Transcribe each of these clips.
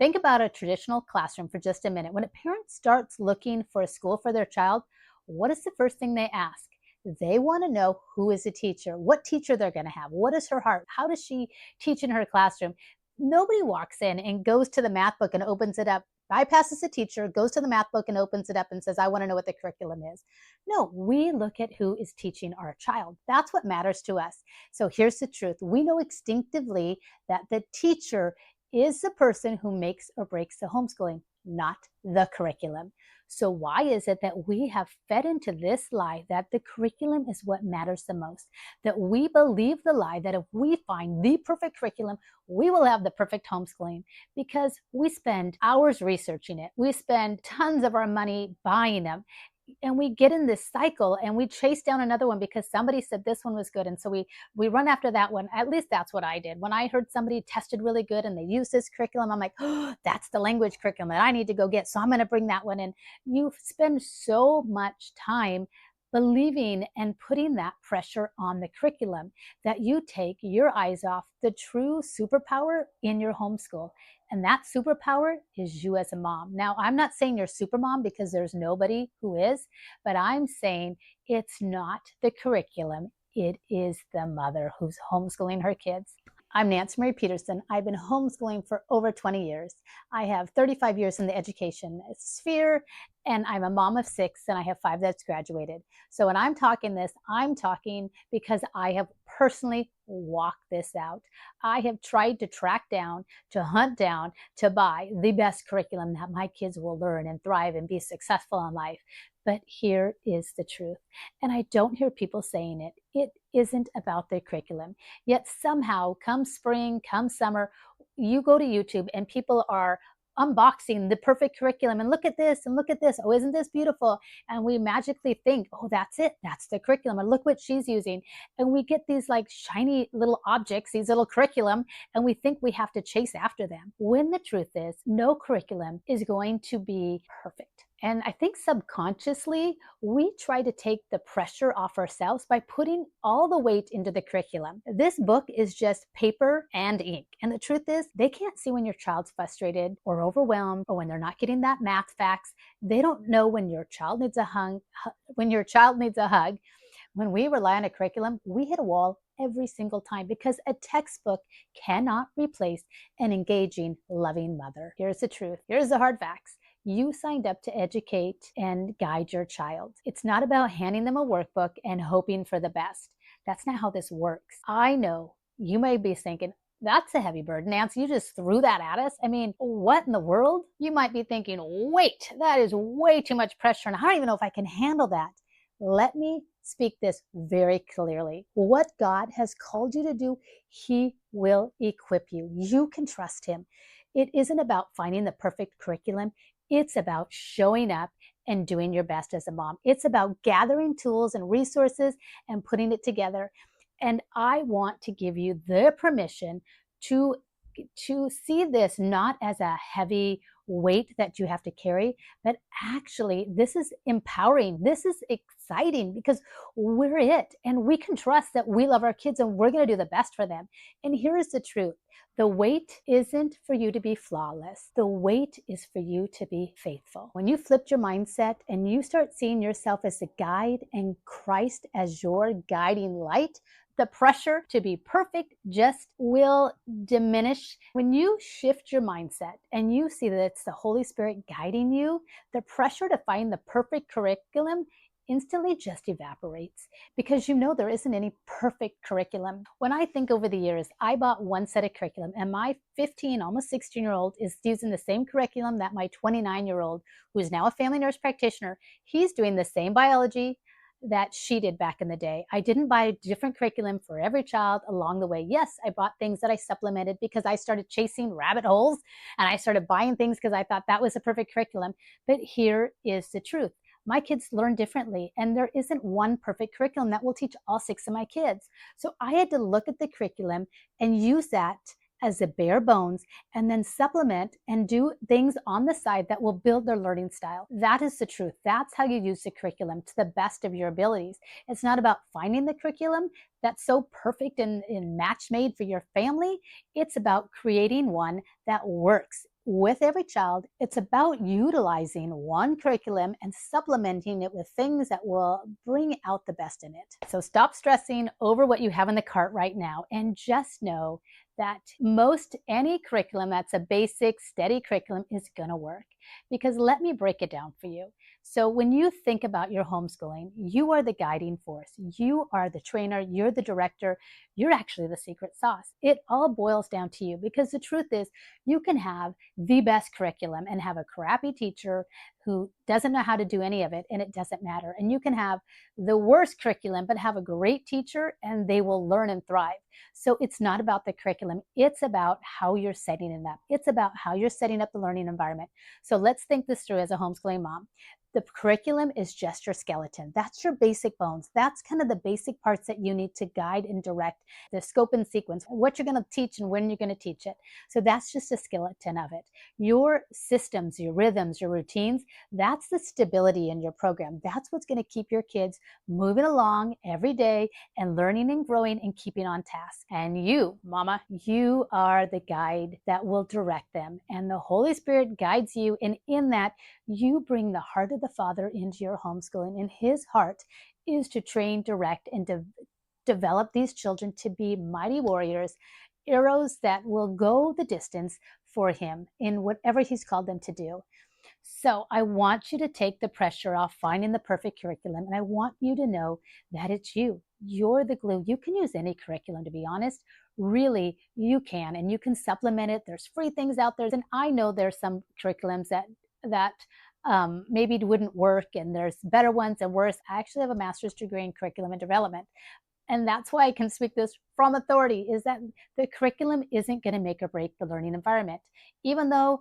Think about a traditional classroom for just a minute. When a parent starts looking for a school for their child, what is the first thing they ask? They want to know who is the teacher, what teacher they're going to have, what is her heart, how does she teach in her classroom. Nobody walks in and goes to the math book and opens it up, bypasses the teacher, goes to the math book and opens it up and says, I want to know what the curriculum is. No, we look at who is teaching our child. That's what matters to us. So here's the truth. We know instinctively that the teacher is the person who makes or breaks the homeschooling, not the curriculum. So why is it that we have fed into this lie that the curriculum is what matters the most? That we believe the lie that if we find the perfect curriculum, we will have the perfect homeschooling, because we spend hours researching it. We spend tons of our money buying them, and we get in this cycle and we chase down another one because somebody said this one was good, and so we run after that one. At least that's what I did. When I heard somebody tested really good and they used this curriculum, I'm like, oh, that's the language curriculum that I need to go get, so I'm going to bring that one in. You spend so much time believing and putting that pressure on the curriculum that you take your eyes off the true superpower in your homeschool. And that superpower is you as a mom. Now, I'm not saying you're super mom, because there's nobody who is, but I'm saying it's not the curriculum. It is the mother who's homeschooling her kids. I'm Nancy Marie Peterson. I've been homeschooling for over 20 years. I have 35 years in the education sphere, and I'm a mom of 6, and I have 5 that's graduated. So when I'm talking this, I'm talking because I have personally walked this out. I have tried to track down, to hunt down, to buy the best curriculum that my kids will learn and thrive and be successful in life. But here is the truth, and I don't hear people saying it. It isn't about the curriculum. Yet somehow, come spring, come summer, you go to YouTube and people are unboxing the perfect curriculum, and look at this and look at this. Oh, isn't this beautiful? And we magically think, oh, that's it. That's the curriculum. And look what she's using. And we get these like shiny little objects, these little curriculum, and we think we have to chase after them. When the truth is, no curriculum is going to be perfect. And I think subconsciously, we try to take the pressure off ourselves by putting all the weight into the curriculum. This book is just paper and ink. And the truth is, they can't see when your child's frustrated or overwhelmed or when they're not getting that math facts. They don't know when your child needs a hug. When we rely on a curriculum, we hit a wall every single time, because a textbook cannot replace an engaging, loving mother. Here's the truth. Here's the hard facts. You signed up to educate and guide your child. It's not about handing them a workbook and hoping for the best. That's not how this works. I know you may be thinking, that's a heavy burden, Nancy. You just threw that at us. I mean, what in the world? You might be thinking, wait, that is way too much pressure, and I don't even know if I can handle that. Let me speak this very clearly. What God has called you to do, He will equip you. You can trust Him. It isn't about finding the perfect curriculum. It's about showing up and doing your best as a mom. It's about gathering tools and resources and putting it together. And I want to give you the permission to see this not as a heavy weight that you have to carry, but actually this is empowering. This is exciting, because we're it, and we can trust that we love our kids and we're going to do the best for them. And here is the truth. The weight isn't for you to be flawless. The weight is for you to be faithful. When you flipped your mindset and you start seeing yourself as a guide and Christ as your guiding light, the pressure to be perfect just will diminish. When you shift your mindset and you see that it's the Holy Spirit guiding you, the pressure to find the perfect curriculum instantly just evaporates, because you know there isn't any perfect curriculum. When I think over the years, I bought one set of curriculum, and my 15, almost 16-year-old is using the same curriculum that my 29-year-old, who is now a family nurse practitioner, he's doing the same biology that she did back in the day. I didn't buy a different curriculum for every child along the way. Yes, I bought things that I supplemented because I started chasing rabbit holes, and I started buying things because I thought that was a perfect curriculum. But here is the truth. My kids learn differently, and there isn't one perfect curriculum that will teach all 6 of my kids. So I had to look at the curriculum and use that as the bare bones, and then supplement and do things on the side that will build their learning style. That is the truth. That's how you use the curriculum to the best of your abilities. It's not about finding the curriculum that's so perfect and match made for your family. It's about creating one that works with every child, it's about utilizing one curriculum and supplementing it with things that will bring out the best in it. So stop stressing over what you have in the cart right now and just know that most any curriculum that's a basic, steady curriculum is going to work. Because let me break it down for you. So when you think about your homeschooling, you are the guiding force. You are the trainer, you're the director, you're actually the secret sauce. It all boils down to you because the truth is you can have the best curriculum and have a crappy teacher who doesn't know how to do any of it, and it doesn't matter. And you can have the worst curriculum but have a great teacher and they will learn and thrive. So it's not about the curriculum, it's about how you're setting it up. It's about how you're setting up the learning environment. So let's think this through as a homeschooling mom. The curriculum is just your skeleton. That's your basic bones. That's kind of the basic parts that you need to guide and direct the scope and sequence, what you're going to teach and when you're going to teach it. So that's just a skeleton of it. Your systems, your rhythms, your routines, that's the stability in your program. That's what's going to keep your kids moving along every day and learning and growing and keeping on task. And you, mama, you are the guide that will direct them. And the Holy Spirit guides you. And in that, you bring the heart of the Father into your homeschooling. And his heart is to train, direct, and develop these children to be mighty warriors, arrows that will go the distance for him in whatever he's called them to do. So I want you to take the pressure off finding the perfect curriculum. And I want you to know that it's you. You're the glue. You can use any curriculum, to be honest. Really, you can. And you can supplement it. There's free things out there. And I know there's some curriculums that maybe wouldn't work, and there's better ones and worse. I actually have a master's degree in curriculum and development. And that's why I can speak this from authority, is that the curriculum isn't going to make or break the learning environment. Even though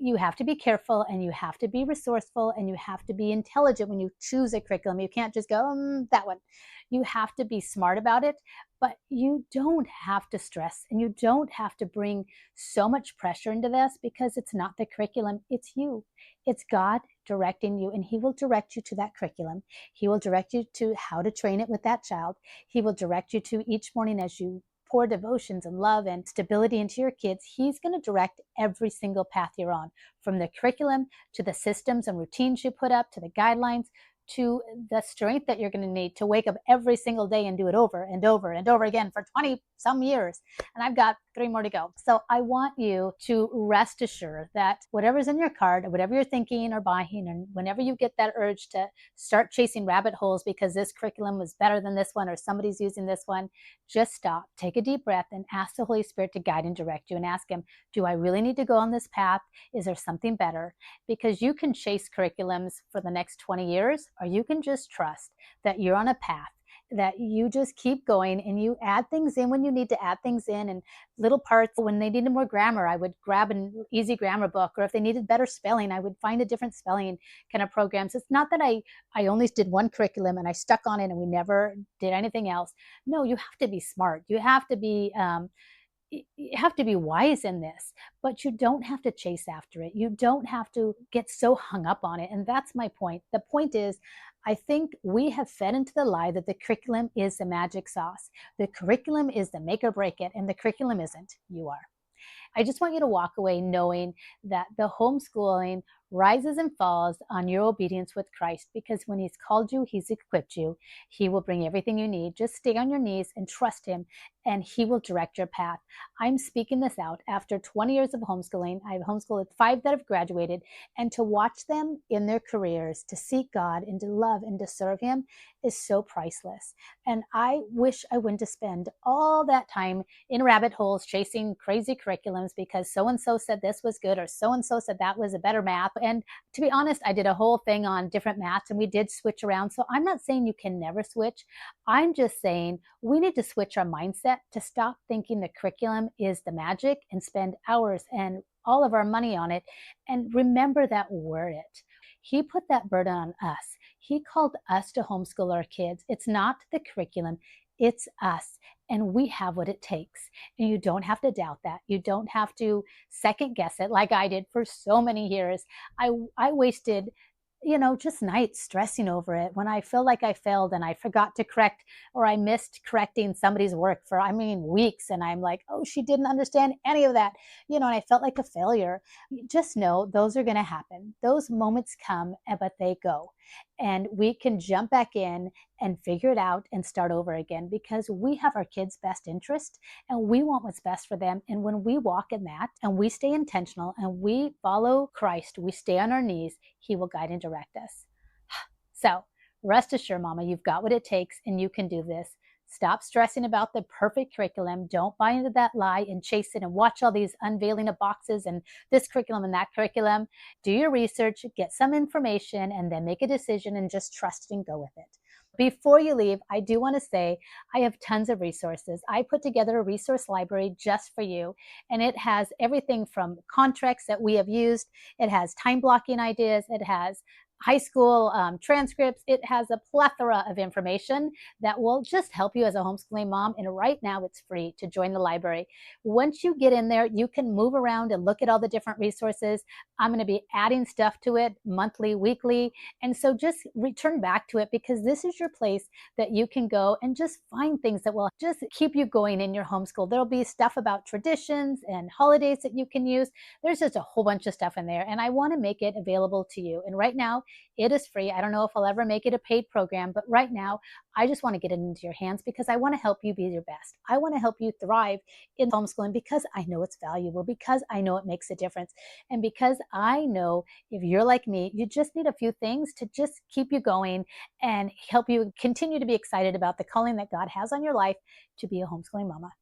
you have to be careful and you have to be resourceful and you have to be intelligent when you choose a curriculum. You can't just go, that one. You have to be smart about it, but you don't have to stress and you don't have to bring so much pressure into this because it's not the curriculum, it's you. It's God directing you, and he will direct you to that curriculum. He will direct you to how to train it with that child. He will direct you to each morning as you pour devotions and love and stability into your kids. He's going to direct every single path you're on, from the curriculum to the systems and routines you put up to the guidelines to the strength that you're going to need to wake up every single day and do it over and over and over again for 20 some years. And I've got 3 more to go. So I want you to rest assured that whatever's in your cart, whatever you're thinking or buying, and whenever you get that urge to start chasing rabbit holes because this curriculum was better than this one or somebody's using this one, just stop, take a deep breath, and ask the Holy Spirit to guide and direct you, and ask him, do I really need to go on this path? Is there something better? Because you can chase curriculums for the next 20 years, or you can just trust that you're on a path, that you just keep going and you add things in when you need to add things in, and little parts. When they needed more grammar, I would grab an easy grammar book, or if they needed better spelling, I would find a different spelling kind of programs. It's not that I only did one curriculum and I stuck on it and we never did anything else. No, you have to be smart. You have to be wise in this, but you don't have to chase after it. You don't have to get so hung up on it. And that's my point. The point is, I think we have fed into the lie that the curriculum is the magic sauce. The curriculum is the make or break it, and the curriculum isn't. You are. I just want you to walk away knowing that the homeschooling rises and falls on your obedience with Christ, because when he's called you, he's equipped you. He will bring everything you need. Just stay on your knees and trust him, and he will direct your path. I'm speaking this out after 20 years of homeschooling. I've homeschooled 5 that have graduated, and to watch them in their careers, to seek God and to love and to serve him is so priceless. And I wish I wouldn't have spent all that time in rabbit holes chasing crazy curriculums because so-and-so said this was good or so-and-so said that was a better math. And to be honest, I did a whole thing on different maths and we did switch around. So I'm not saying you can never switch. I'm just saying we need to switch our mindset to stop thinking the curriculum is the magic and spend hours and all of our money on it, and remember that we're it. He put that burden on us. He called us to homeschool our kids. It's not the curriculum, it's us. And we have what it takes. And you don't have to doubt that. You don't have to second guess it like I did for so many years. I wasted just nights stressing over it when I feel like I failed and I forgot to correct or I missed correcting somebody's work for, I mean, weeks. And I'm like, oh, she didn't understand any of that, and I felt like a failure. Just know those are going to happen. Those moments come, but they go. And we can jump back in and figure it out and start over again because we have our kids' best interest and we want what's best for them. And when we walk in that and we stay intentional and we follow Christ, we stay on our knees, He will guide and direct us. So rest assured, Mama, you've got what it takes and you can do this. Stop stressing about the perfect curriculum. Don't buy into that lie and chase it and watch all these unveiling of boxes and this curriculum and that curriculum. Do your research, get some information, and then make a decision and just trust and go with it. Before you leave, I do want to say I have tons of resources. I put together a resource library just for you, and it has everything from contracts that we have used, it has time blocking ideas, it has high school transcripts. It has a plethora of information that will just help you as a homeschooling mom. And right now, it's free to join the library. Once you get in there, you can move around and look at all the different resources. I'm going to be adding stuff to it monthly, weekly. And so just return back to it because this is your place that you can go and just find things that will just keep you going in your homeschool. There'll be stuff about traditions and holidays that you can use. There's just a whole bunch of stuff in there. And I want to make it available to you. And right now, it is free. I don't know if I'll ever make it a paid program, but right now, I just want to get it into your hands because I want to help you be your best. I want to help you thrive in homeschooling because I know it's valuable, because I know it makes a difference, and because I know if you're like me, you just need a few things to just keep you going and help you continue to be excited about the calling that God has on your life to be a homeschooling mama.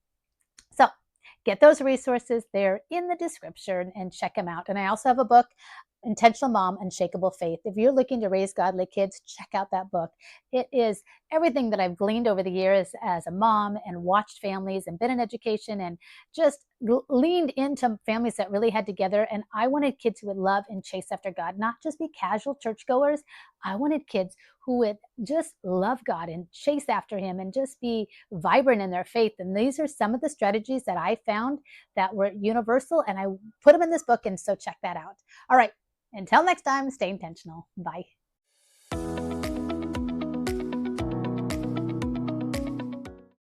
So get those resources there in the description and check them out. And I also have a book, Intentional Mom, Unshakable Faith. If you're looking to raise godly kids, check out that book. It is everything that I've gleaned over the years as a mom and watched families and been in education and just leaned into families that really had together. And I wanted kids who would love and chase after God, not just be casual churchgoers. I wanted kids who would just love God and chase after Him and just be vibrant in their faith. And these are some of the strategies that I found that were universal, and I put them in this book. And so check that out. All right. Until next time, stay intentional. Bye.